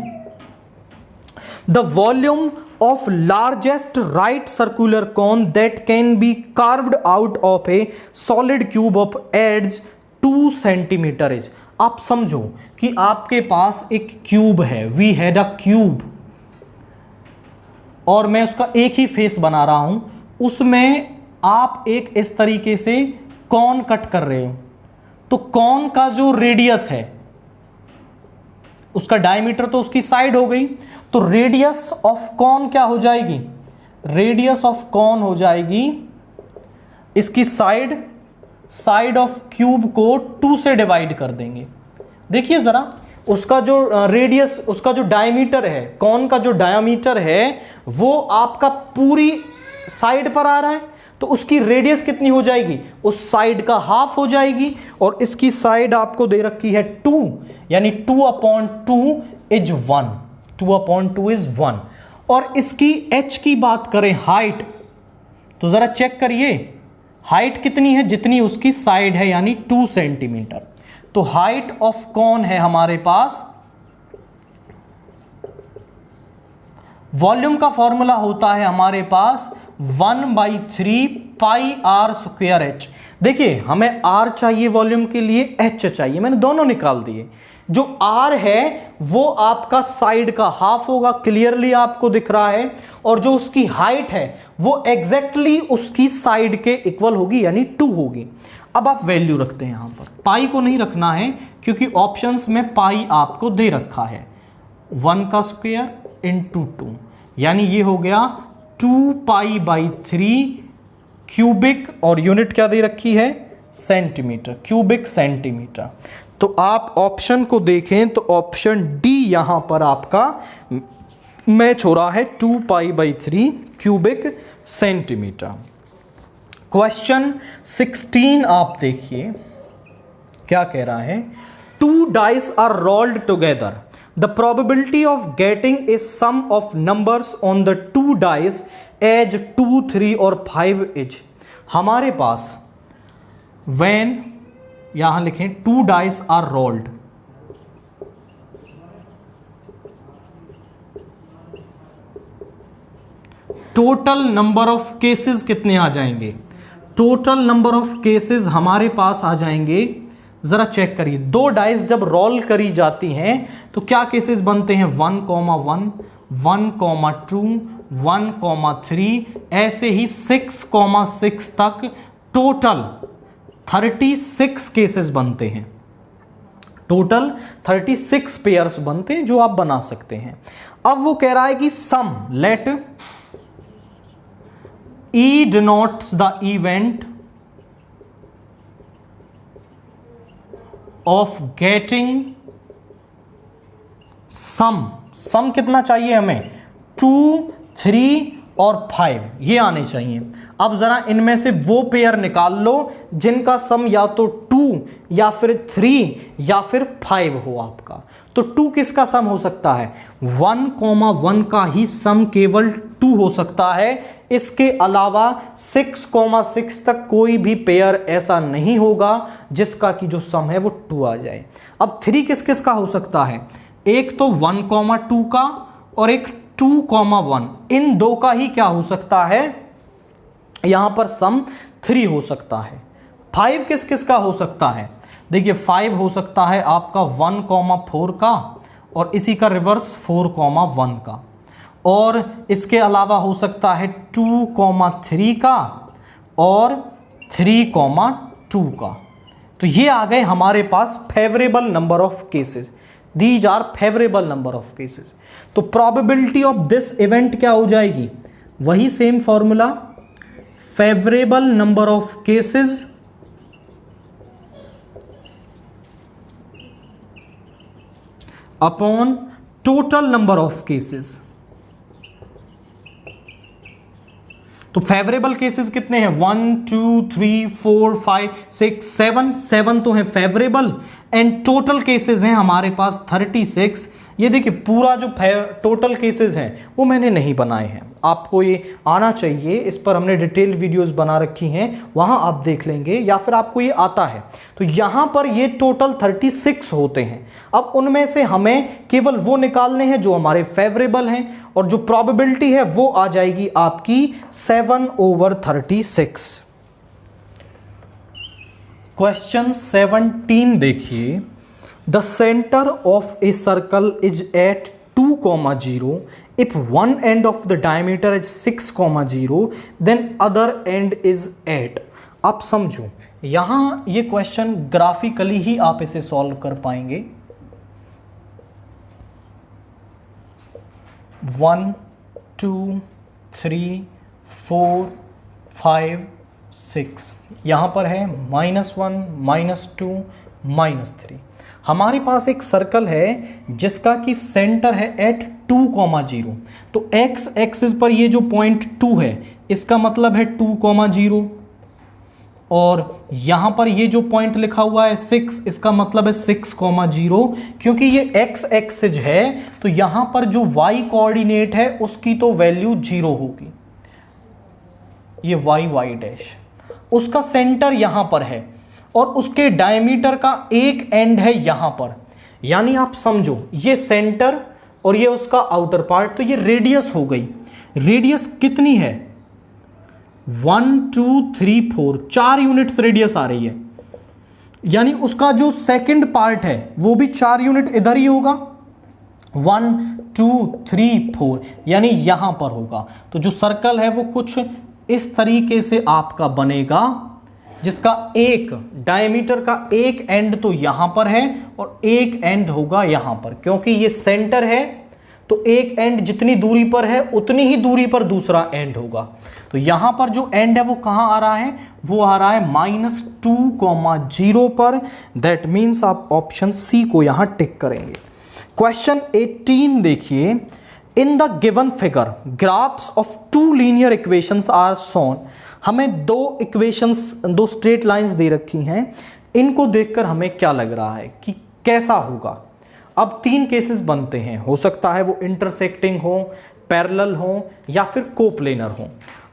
the volume of largest right circular cone that can be carved out of a solid cube of edges 2 centimetre is. आप समझो कि आपके पास एक क्यूब है, वी हैड अ क्यूब, और मैं उसका एक ही फेस बना रहा हूं, उसमें आप एक इस तरीके से कॉन कट कर रहे हो, तो कॉन का जो रेडियस है, उसका डायमीटर तो उसकी साइड हो गई, तो रेडियस ऑफ कॉन क्या हो जाएगी, रेडियस ऑफ कॉन हो जाएगी इसकी साइड ऑफ क्यूब को 2 से डिवाइड कर देंगे। देखिए जरा, उसका जो रेडियस, उसका जो डायमीटर है, कॉन का जो डायमीटर है, वो आपका पूरी साइड पर आ रहा है, तो उसकी रेडियस कितनी हो जाएगी, उस साइड का हाफ हो जाएगी, और इसकी साइड आपको दे रखी है 2, यानी 2/2 इज 1, 2/2 इज 1। और इसकी h की बात करें, हाइट, तो जरा चेक करिए हाइट कितनी है, जितनी उसकी साइड है, यानी 2 सेंटीमीटर। तो हाइट ऑफ कॉन है हमारे पास, वॉल्यूम का फॉर्मूला होता है हमारे पास 1/3 पाई आर स्क्वायर एच। देखिए हमें आर चाहिए वॉल्यूम के लिए, एच चाहिए, मैंने दोनों निकाल दिए। जो आर है वो आपका साइड का हाफ होगा, क्लियरली आपको दिख रहा है, और जो उसकी हाइट है वो एग्जैक्टली उसकी साइड के इक्वल होगी, यानी 2 होगी। अब आप वैल्यू रखते हैं, यहां पर पाई को नहीं रखना है क्योंकि ऑप्शंस में पाई आपको दे रखा है, 1 का स्क्वायर इंटू 2, यानी ये हो गया 2π/3 क्यूबिक, और यूनिट क्या दे रखी है, सेंटीमीटर, क्यूबिक सेंटीमीटर। तो आप ऑप्शन को देखें तो ऑप्शन डी यहां पर आपका मैच हो रहा है, 2π/3 क्यूबिक सेंटीमीटर। क्वेश्चन 16 आप देखिए क्या कह रहा है, 2 dice are rolled together, the probability of getting a sum of numbers on the 2 dice as 2, 3 और 5 इज। हमारे पास व्हेन, यहां लिखें 2 dice are rolled, total number of cases कितने आ जाएंगे, टोटल नंबर ऑफ केसेस हमारे पास आ जाएंगे, जरा चेक करिए, 2 डाइस जब रोल करी जाती हैं तो क्या केसेस बनते हैं, 1,1, 1,2, 1,3, ऐसे ही 6,6 तक टोटल 36 केसेस बनते हैं। टोटल 36 पेयर्स बनते हैं जो आप बना सकते हैं। अब वो कह रहा है कि sum let E denotes the event of getting sum कितना चाहिए हमें, 2, 3 और 5 ये आने चाहिए। अब जरा इनमें से वो पेयर निकाल लो जिनका सम या तो 2 या फिर 3 या फिर 5 हो आपका। तो 2 किसका सम हो सकता है, 1,1 का ही सम केवल 2 हो सकता है। इसके अलावा 6,6 तक कोई भी पेयर ऐसा नहीं होगा जिसका कि जो सम है वो 2 आ जाए। अब 3 किस किस का हो सकता है, एक तो 1,2 का और एक 2,1, इन दो का ही क्या हो सकता है, यहां पर सम 3 हो सकता है। 5 किस किस का हो सकता है, देखिए 5 हो सकता है आपका 1,4 का और इसी का रिवर्स 4,1 का, और इसके अलावा हो सकता है 2,3 का और 3,2 का। तो ये आ गए हमारे पास favourable number of cases, these are favourable number of cases. तो प्रोबेबिलिटी ऑफ दिस इवेंट क्या हो जाएगी, वही same formula, favourable number of cases upon total number of cases. तो फेवरेबल केसेस कितने हैं, 1, 2, 3, 4, 5, 6, 7 तो है फेवरेबल, एंड टोटल केसेस हैं हमारे पास 36। ये देखिए पूरा जो टोटल केसेस हैं वो मैंने नहीं बनाए हैं, आपको ये आना चाहिए, इस पर हमने डिटेल वीडियोस बना रखी हैं, वहां आप देख लेंगे, या फिर आपको ये आता है। तो यहां पर ये टोटल 36 होते हैं। अब उनमें से हमें केवल वो निकालने हैं जो हमारे फेवरेबल हैं, और जो प्रोबेबिलिटी है वो आ जाएगी आपकी 7/36। क्वेश्चन 17 देखिए, the centre of a circle is at 2,0 if one end of the diameter is 6,0 then other end is 8। आप समझो यहां ये क्वेश्चन ग्राफिकली ही आप इसे सॉल्व कर पाएंगे। 1, 2, 3, 4, 5, 6 यहां पर है -1, -2, -3। हमारे पास एक सर्कल है जिसका कि सेंटर है एट 2,0। तो एक्स एक्सिस पर ये जो पॉइंट 2 है इसका मतलब है 2,0, और यहां पर ये जो पॉइंट लिखा हुआ है 6 इसका मतलब है 6,0। क्योंकि ये एक्स एक्सिस है तो यहां पर जो वाई कोऑर्डिनेट है उसकी तो वैल्यू 0 होगी, ये वाई डैश, उसका सेंटर यहां पर है और उसके डायमीटर का एक एंड है यहां पर। यानी आप समझो ये सेंटर और ये उसका आउटर पार्ट, तो ये रेडियस हो गई। रेडियस कितनी है, 1, 2, 3, 4, 4 यूनिट्स रेडियस आ रही है। यानी उसका जो सेकंड पार्ट है वो भी 4 यूनिट इधर ही होगा, 1, 2, 3, 4 यानी यहां पर होगा। तो जो सर्कल है वो कुछ इस तरीके से आपका बनेगा, जिसका एक डायमीटर का एक एंड तो यहां पर है और एक एंड होगा यहां पर। क्योंकि ये सेंटर है तो एक एंड जितनी दूरी पर है उतनी ही दूरी पर दूसरा एंड होगा। तो यहां पर जो एंड है वो कहां आ रहा है, वो आ रहा है -2,0 पर। दैट मीन्स आप ऑप्शन सी को यहां टिक करेंगे। क्वेश्चन 18 देखिए, in the given figure graphs of 2 linear equations are shown. हमें 2 इक्वेशंस, 2 स्ट्रेट लाइंस दे रखी हैं, इनको देखकर हमें क्या लग रहा है कि कैसा होगा। अब 3 केसेस बनते हैं, हो सकता है वो इंटरसेक्टिंग हो, पैरेलल हो या फिर कोप्लेनर हो।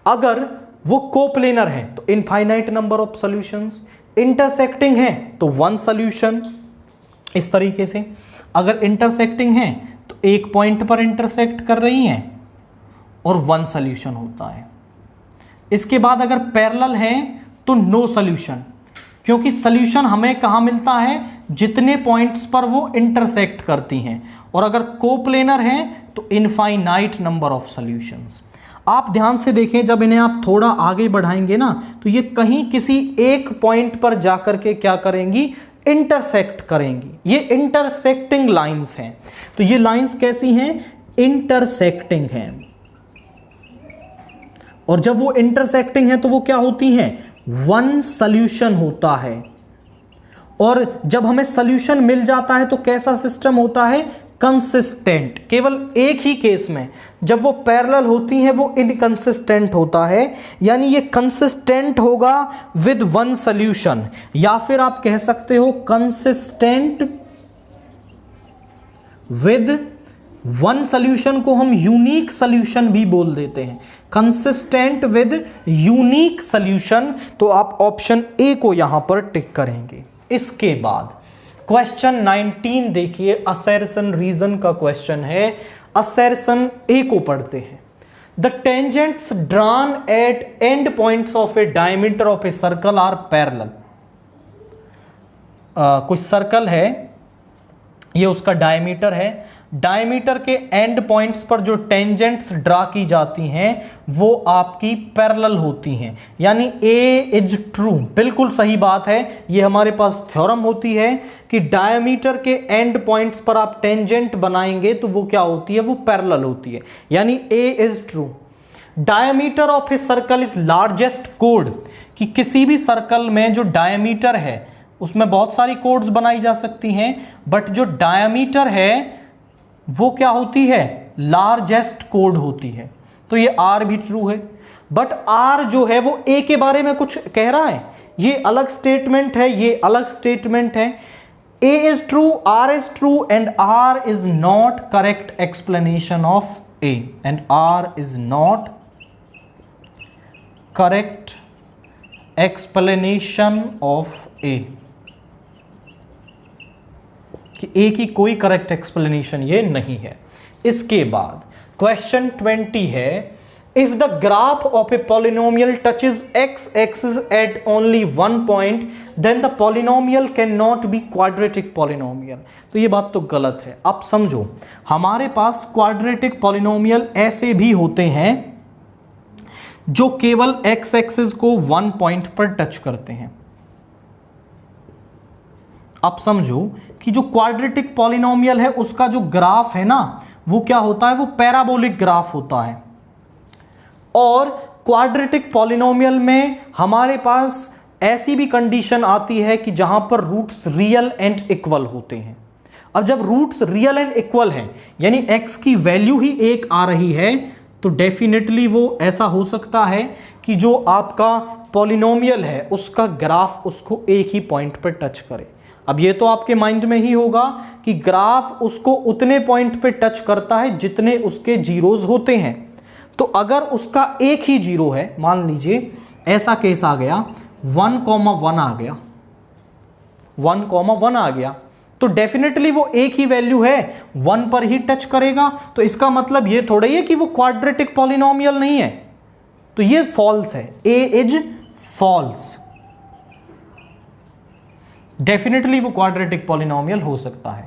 अगर वो कोप्लेनर है तो infinite number of solutions, intersecting है तो 1 सॉल्यूशन, इस तरीके से। अगर इंटरसेक्टिंग है तो एक पॉइंट पर इंटरसेक्ट कर रही हैं और 1 सॉल्यूशन होता है। इसके बाद अगर पैरेलल है तो नो सॉल्यूशन, क्योंकि सॉल्यूशन हमें कहां मिलता है, जितने पॉइंट्स पर वो इंटरसेक्ट करती हैं। और अगर कोप्लेनर है तो इनफाइनाइट नंबर ऑफ सॉल्यूशंस। आप ध्यान से देखें, जब इन्हें आप थोड़ा आगे बढ़ाएंगे ना तो ये कहीं किसी एक पॉइंट पर जाकर के क्या करेंगी, इंटरसेक्ट करेंगी। ये इंटरसेक्टिंग लाइंस हैं। तो ये लाइंस कैसी हैं? इंटरसेक्टिंग हैं। और जब वो इंटरसेक्टिंग है तो वो क्या होती हैं? वन सॉल्यूशन होता है। और जब हमें सॉल्यूशन मिल जाता है तो कैसा सिस्टम होता है? कंसिस्टेंट। केवल एक ही केस में जब वो पैरेलल होती हैं वो इनकंसिस्टेंट होता है, यानी ये कंसिस्टेंट होगा विद वन सॉल्यूशन, या फिर आप कह सकते हो कंसिस्टेंट विद वन सॉल्यूशन को हम यूनिक सॉल्यूशन भी बोल देते हैं। Consistent with unique solution. तो आप ऑप्शन ए को यहां पर टिक करेंगे। इसके बाद क्वेश्चन 19 देखिए, असर्शन रीजन का क्वेश्चन है। असर्शन ए को पढ़ते हैं। The tangents drawn at end points of a diameter of a circle are parallel. कुछ सर्कल है, ये उसका डायमीटर है। डायमीटर के एंड पॉइंट्स पर जो टेंजेंट्स ड्रा की जाती हैं वो आपकी पैरेलल होती हैं, यानी ए इज ट्रू। बिल्कुल सही बात है। ये हमारे पास थ्योरम होती है कि डायमीटर के एंड पॉइंट्स पर आप टेंजेंट बनाएंगे तो वो क्या होती है? वो पैरेलल होती है, यानी A is true. Diameter of a circle is largest कोड, कि किसी भी सर्कल में जो डायमीटर है उसमें बहुत सारी कोड्स बनाई जा सकती हैं, बट जो डायमीटर है वो क्या होती है? लार्जेस्ट कोड होती है। तो ये आर भी ट्रू है। बट आर जो है वो ए के बारे में कुछ कह रहा है, ये अलग स्टेटमेंट है, ये अलग स्टेटमेंट है। A is true, R is true, and R is not correct explanation of A, and R is not correct explanation of A, कि ए की कोई करेक्ट एक्सप्लेनेशन ये नहीं है। इसके बाद क्वेश्चन 20 है, if the graph of a polynomial touches X axis at only one point then the polynomial can not be quadratic polynomial. तो ये बात तो गलत है। अब समझो, हमारे पास क्वाड्रेटिक पॉलिनोमियल ऐसे भी होते हैं जो केवल एक्स एक्सिस को वन पॉइंट पर टच करते हैं। अब समझो कि जो क्वाड्रेटिक पॉलिनोमियल है उसका जो ग्राफ है ना वो क्या होता है? वो पैराबोलिक ग्राफ होता है। और क्वाड्रेटिक पॉलिनोमियल में हमारे पास ऐसी भी कंडीशन आती है कि जहां पर रूट्स रियल एंड इक्वल होते हैं। अब जब रूट्स रियल एंड इक्वल हैं, यानी x की वैल्यू ही एक आ रही है, तो डेफिनेटली वो ऐसा हो सकता है कि जो आपका पॉलिनोमियल है उसका ग्राफ उसको एक ही पॉइंट पर टच करे। अब ये तो आपके माइंड में ही होगा कि ग्राफ उसको उतने पॉइंट पे टच करता है जितने उसके जीरोज होते हैं। तो अगर उसका एक ही जीरो है, मान लीजिए ऐसा केस आ गया 1,1 आ गया, 1,1 आ गया, तो डेफिनेटली वो एक ही वैल्यू है, 1 पर ही टच करेगा। तो इसका मतलब ये थोड़ा ही है कि वो क्वाड्रेटिक पॉलिनोमियल नहीं है। तो ये फॉल्स है, ए इज फॉल्स। डेफिनेटली वो क्वाड्रेटिक पॉलिनोमियल हो सकता है।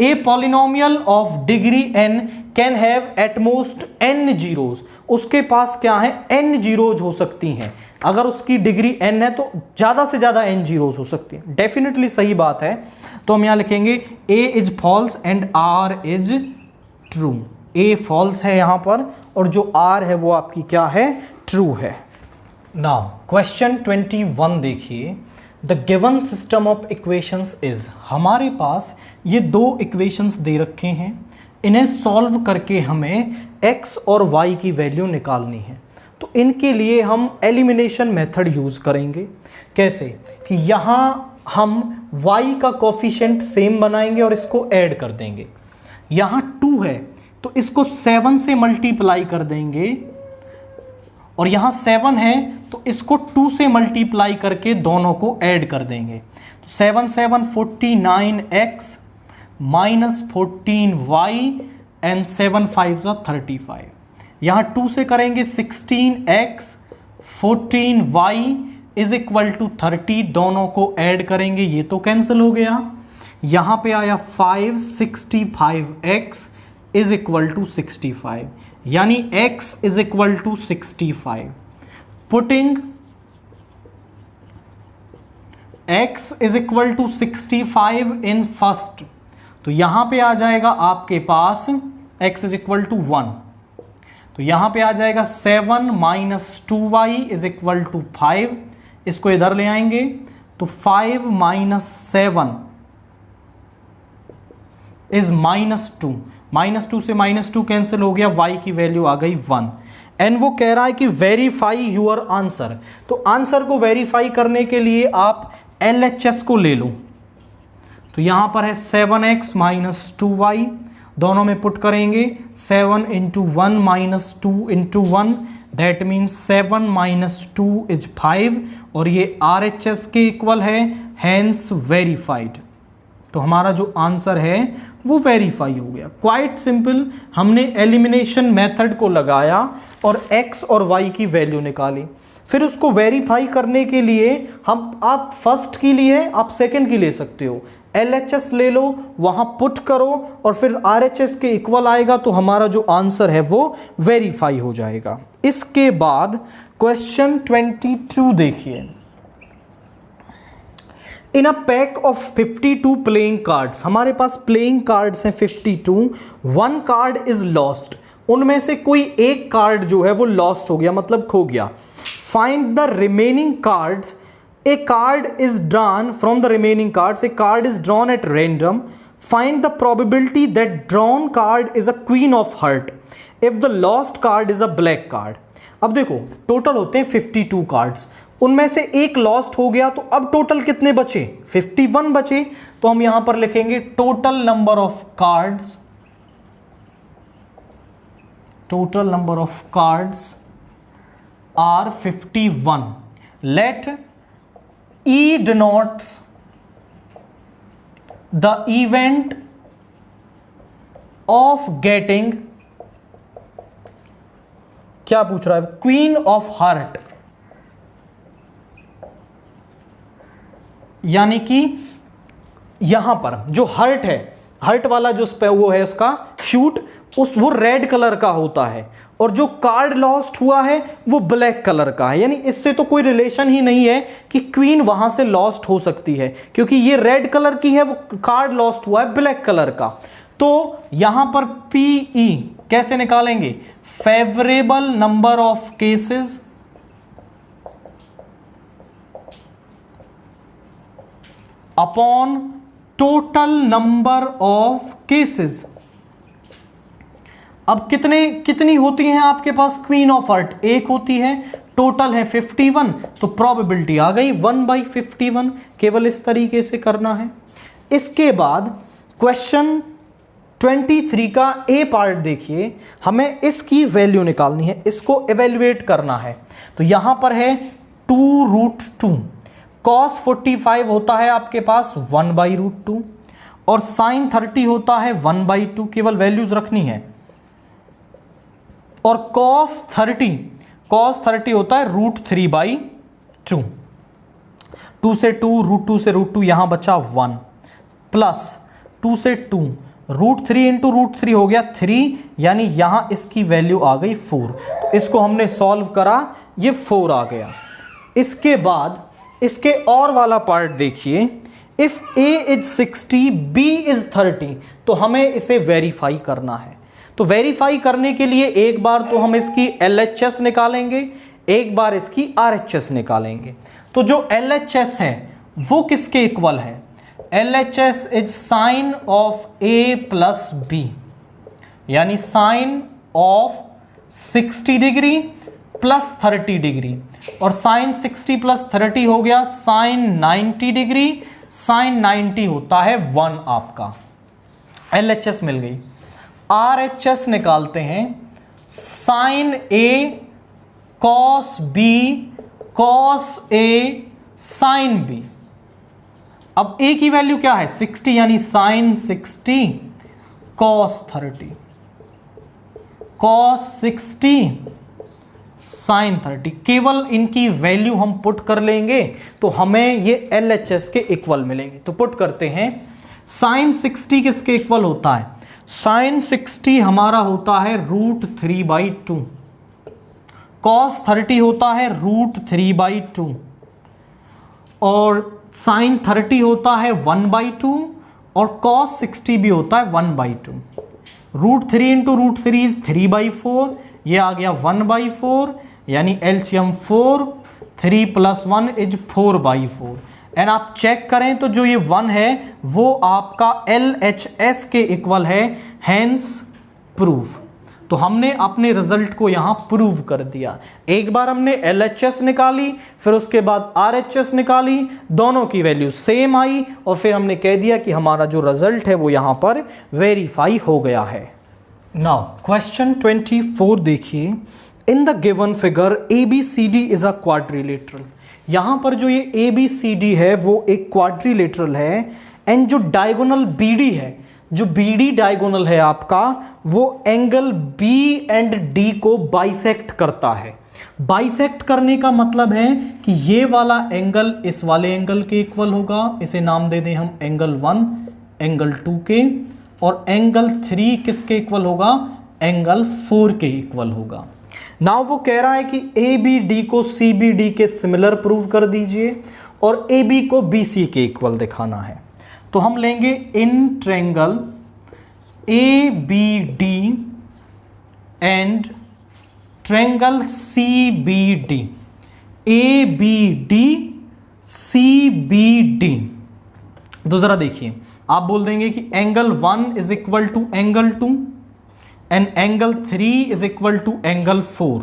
A polynomial of degree n can have at most n zeros. उसके पास क्या है? n जीरोज हो सकती हैं। अगर उसकी डिग्री n है तो ज्यादा से ज्यादा n जीरोज हो सकती है। डेफिनेटली सही बात है। तो हम यहां लिखेंगे a is false and r is true. a false है यहां पर और जो r है वो आपकी क्या है? ट्रू है। नाउ क्वेश्चन 21 देखिए, the given system of equations is. हमारे पास ये दो इक्वेशंस दे रखे हैं, इन्हें सॉल्व करके हमें x और y की वैल्यू निकालनी है। तो इनके लिए हम एलिमिनेशन मेथड यूज करेंगे। कैसे? कि यहाँ हम y का कोफिशिएंट सेम बनाएंगे और इसको ऐड कर देंगे। यहाँ 2 है तो इसको 7 से मल्टीप्लाई कर देंगे, और यहाँ 7 है तो इसको 2 से मल्टीप्लाई करके दोनों को ऐड कर देंगे। तो 7 7 49x माइनस 14y एंड 7 5 35। यहाँ 2 से करेंगे 16x 14y is equal to 30, दोनों को ऐड करेंगे, ये तो कैंसिल हो गया। यहाँ पे आया 5 65x इज इक्वल टू 65, यानी x is equal to 65। Putting x is equal to 65 in first, तो यहां पे आ जाएगा आपके पास x इज इक्वल टू 1, तो यहां पे आ जाएगा 7 minus 2y is equal to 5, इसको इधर ले आएंगे तो 5 माइनस 7 इज -2, -2 से -2 कैंसिल हो गया, y की वैल्यू आ गई 1। एंड वो कह रहा है कि वेरीफाई यूर आंसर, तो आंसर को वेरीफाई करने के लिए आप LHS को ले लो, तो यहां पर है 7x माइनस 2y, दोनों में पुट करेंगे 7 into 1 minus 2 into 1, that means 7 minus 2 is 5, और ये RHS के इक्वल है, हैंस वेरीफाइड। तो हमारा जो आंसर है वो वेरीफाई हो गया। क्वाइट सिंपल, हमने एलिमिनेशन मेथड को लगाया और x और y की वैल्यू निकाली, फिर उसको वेरीफाई करने के लिए आप फर्स्ट की लिए आप सेकंड की ले सकते हो, LHS ले लो, वहां पुट करो और फिर RHS के इक्वल आएगा, तो हमारा जो आंसर है वो वेरीफाई हो जाएगा। इसके बाद क्वेश्चन 22 देखिए। In a pack of 52 playing cards, हमारे पास प्लेइंग कार्ड्स हैं 52, वन कार्ड इज लॉस्ट, उनमें से कोई एक कार्ड जो है वो लॉस्ट हो गया, मतलब खो गया। Find the remaining cards, A card is drawn from the remaining cards, A card is drawn at random, find the probability that drawn card is a queen of heart if the lost card is a black card. अब देखो total होते हैं 52 cards, उनमें से एक lost हो गया, तो अब टोटल कितने बचे, 51 बचे, तो हम यहां पर लिखेंगे total number of cards, total number of cards are 51. Let E denotes the event of getting, क्या पूछ रहा है, क्वीन ऑफ हार्ट, यानी कि यहां पर जो हर्ट है, हर्ट वाला जो वो है उसका शूट, वो रेड कलर का होता है, और जो कार्ड लॉस्ट हुआ है वो ब्लैक कलर का है, यानी इससे तो कोई रिलेशन ही नहीं है कि क्वीन वहां से लॉस्ट हो सकती है, क्योंकि ये रेड कलर की है, वो कार्ड लॉस्ट हुआ है ब्लैक कलर का। तो यहां पर PE कैसे निकालेंगे, favourable number of cases upon total number of cases. अब कितनी होती हैं आपके पास क्वीन ऑफ हार्ट, एक होती है, टोटल है 51, तो प्रोबेबिलिटी आ गई 1/51, केवल इस तरीके से करना है। इसके बाद क्वेश्चन 23 का ए पार्ट देखिए, हमें इसकी वैल्यू निकालनी है, इसको एवेल्युएट करना है, तो यहां पर है 2√2, cos 45 होता है आपके पास 1/√2, और sin 30 होता है 1/2, केवल वैल्यूज रखनी है, और cos 30 होता है √3/2, 2 से 2, √2 से √2, यहां बचा 1, प्लस 2 से 2, √3 इंटू √3 हो गया 3, यानी यहां इसकी वैल्यू आ गई 4, तो इसको हमने सॉल्व करा, ये 4 आ गया। इसके बाद इसके और वाला पार्ट देखिए, if A is 60 B is 30, तो हमें इसे वेरीफाई करना है। तो वेरीफाई करने के लिए एक बार तो हम इसकी LHS निकालेंगे, एक बार इसकी RHS निकालेंगे। तो जो LHS है वो किसके इक्वल है, LHS is sine of A plus B, यानी sine of 60 degree plus 30 degree, और साइन 60 प्लस 30 हो गया साइन 90 डिग्री, साइन 90 होता है 1 आपका, LHS मिल गई। RHS निकालते हैं, sine A cos B cos A sine B। अब A की वैल्यू क्या है 60, यानी साइन 60 कॉस 30, कॉस 60 साइन 30, केवल इनकी वैल्यू हम पुट कर लेंगे तो हमें ये LHS के इक्वल मिलेंगे। तो पुट करते हैं, साइन 60 किसके इक्वल होता है, साइन 60 हमारा होता है √3/2, कॉस 30 होता है √3/2, और साइन 30 होता है 1/2 और कॉस 60 भी होता है 1/2। √3 इंटू √3 इज 3/4, ये आ गया 1/4, यानी एलसीएम 4, 3 + 1 इज 4/4। एंड आप चेक करें तो जो ये 1 है वो आपका LHS के इक्वल है, हैंस प्रूफ। तो हमने अपने रिजल्ट को यहां प्रूव कर दिया। एक बार हमने LHS निकाली, फिर उसके बाद RHS निकाली, दोनों की वैल्यू सेम आई और फिर हमने कह दिया कि हमारा जो रिजल्ट है वो यहां पर वेरीफाई हो गया है। नाउ क्वेश्चन 24 देखिए, in the given figure ABCD is a quadrilateral. यहां पर जो ये ABCD है वो एक क्वाड्रिलेटरल है एंड जो डायगोनल BD है, जो BD डायगोनल है आपका, वो एंगल B एंड D को बाइसेक्ट करता है। बाइसेक्ट करने का मतलब है कि ये वाला एंगल इस वाले एंगल के इक्वल होगा, इसे नाम दे दें हम एंगल 1, एंगल 2 के, और एंगल 3 किसके इक्वल होगा, एंगल 4 के इक्वल होगा। नाउ वो कह रहा है कि ABD को CBD के सिमिलर प्रूव कर दीजिए और AB को BC के इक्वल दिखाना है। तो हम लेंगे इन triangle ABD and triangle CBD, ABD CBD। तो जरा देखिए, आप बोल देंगे कि angle 1 is equal to angle 2 and angle 3 is equal to angle 4।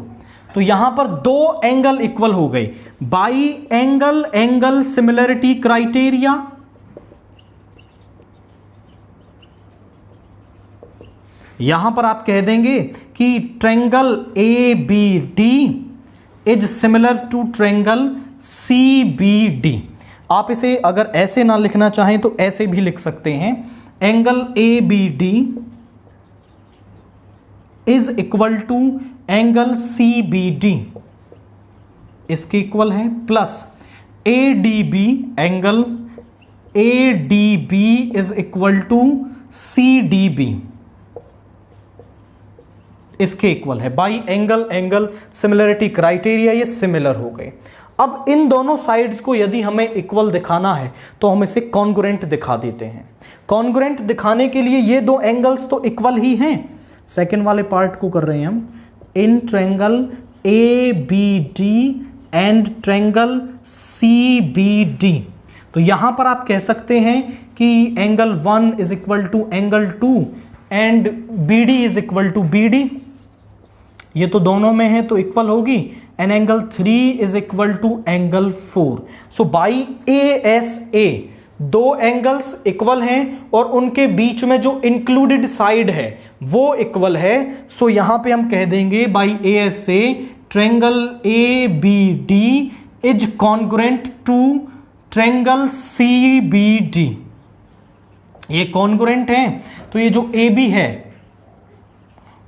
तो यहां पर दो एंगल इक्वल हो गए बाई एंगल सिमिलरिटी क्राइटेरिया। यहां पर आप कह देंगे कि triangle ABD is similar to triangle CBD। आप इसे अगर ऐसे ना लिखना चाहें तो ऐसे भी लिख सकते हैं, angle ABD is equal to angle CBD, इसके इक्वल है, plus ADB, angle ADB is equal to CDB, इसके इक्वल है। बाई एंगल सिमिलरिटी क्राइटेरिया ये सिमिलर हो गए। अब इन दोनों साइड्स को यदि हमें इक्वल दिखाना है तो हम इसे कॉन्ग्रुएंट दिखा देते हैं। कॉन्ग्रुएंट दिखाने के लिए ये दो एंगल्स तो इक्वल ही हैं, सेकेंड वाले पार्ट को कर रहे हैं हम, in triangle ABD and triangle CBD। तो यहां पर आप कह सकते हैं कि angle 1 is equal to angle 2 and BD is equal to BD, ये तो दोनों में है तो इक्वल होगी, and angle 3 is equal to angle 4। So by ASA दो एंगल्स इक्वल हैं और उनके बीच में जो इंक्लूडेड साइड है वो इक्वल है। सो यहां पे हम कह देंगे by ASA triangle ABD is congruent to triangle CBD। ये कॉन्ग्रुएंट है तो ये जो AB है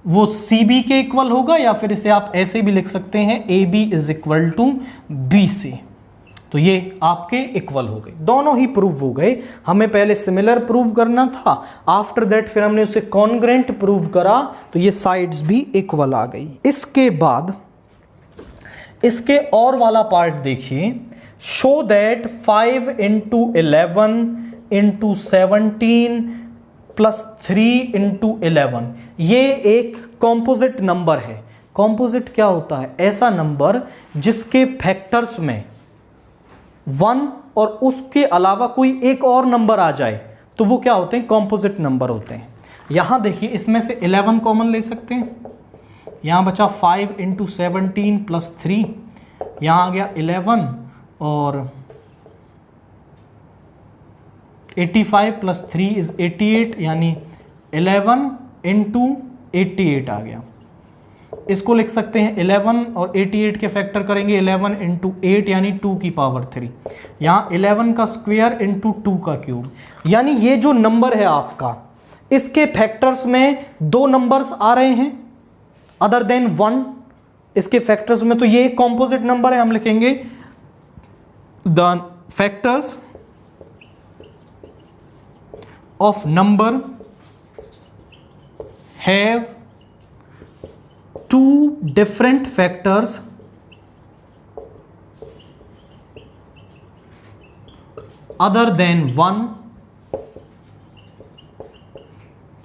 वो CB के इक्वल होगा, या फिर इसे आप ऐसे भी लिख सकते हैं AB is equal to BC। तो ये आपके इक्वल हो गए, दोनों ही प्रूव हो गए। हमें पहले सिमिलर प्रूव करना था, आफ्टर दैट फिर हमने उसे कॉन्ग्रुएंट प्रूव करा तो ये साइड्स भी इक्वल आ गई। इसके बाद इसके और वाला पार्ट देखिए, शो दैट 5 × 11 × 17 प्लस 3 × 11 ये एक कॉम्पोजिट नंबर है। कॉम्पोजिट क्या होता है? ऐसा नंबर जिसके फैक्टर्स में 1 और उसके अलावा कोई एक और नंबर आ जाए तो वो क्या होते हैं? कॉम्पोजिट नंबर होते हैं। यहां देखिए, इसमें से 11 कॉमन ले सकते हैं, यहां बचा 5 × 17 प्लस 3, यहां आ गया 11 और 85 प्लस 3 इज 88, यानी 11 × 88 आ गया। इसको लिख सकते हैं 11 और 88 के फैक्टर करेंगे 11 × 8 यानी 2 की पावर 3, यहाँ 11 का स्क्वायर × 2 का क्यूब। यानी ये जो नंबर है आपका, इसके फैक्टर्स में दो नंबर्स आ रहे हैं अदर देन 1 इसके फैक्टर्स में, तो ये एक कॉम्पोजिट नंबर है। हम लिखेंगे the factors of number have two different factors other than 1,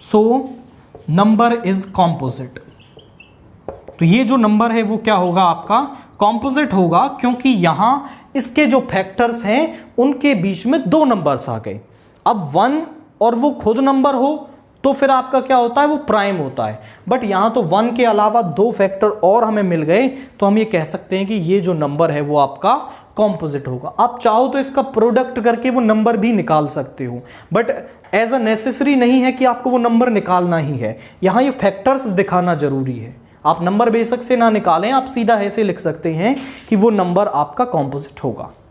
so number is composite. तो ये जो नंबर है वो क्या होगा, आपका कॉम्पोजिट होगा, क्योंकि यहां इसके जो फैक्टर्स हैं उनके बीच में दो नंबर्स आ गए। अब 1 और वो खुद नंबर हो तो फिर आपका क्या होता है, वो प्राइम होता है। बट यहां तो 1 के अलावा दो फैक्टर और हमें मिल गए, तो हम ये कह सकते हैं कि ये जो नंबर है वो आपका कॉम्पोजिट होगा। आप चाहो तो इसका प्रोडक्ट करके वो नंबर भी निकाल सकते हो, बट एज अ नेसेसरी नहीं है कि आपको वो नंबर निकालना ही है। यहां ये फैक्टर्स दिखाना जरूरी है। आप नंबर बेशक से ना निकालें, आप सीधा ऐसे लिख सकते हैं कि वो नंबर आपका कॉम्पोजिट होगा।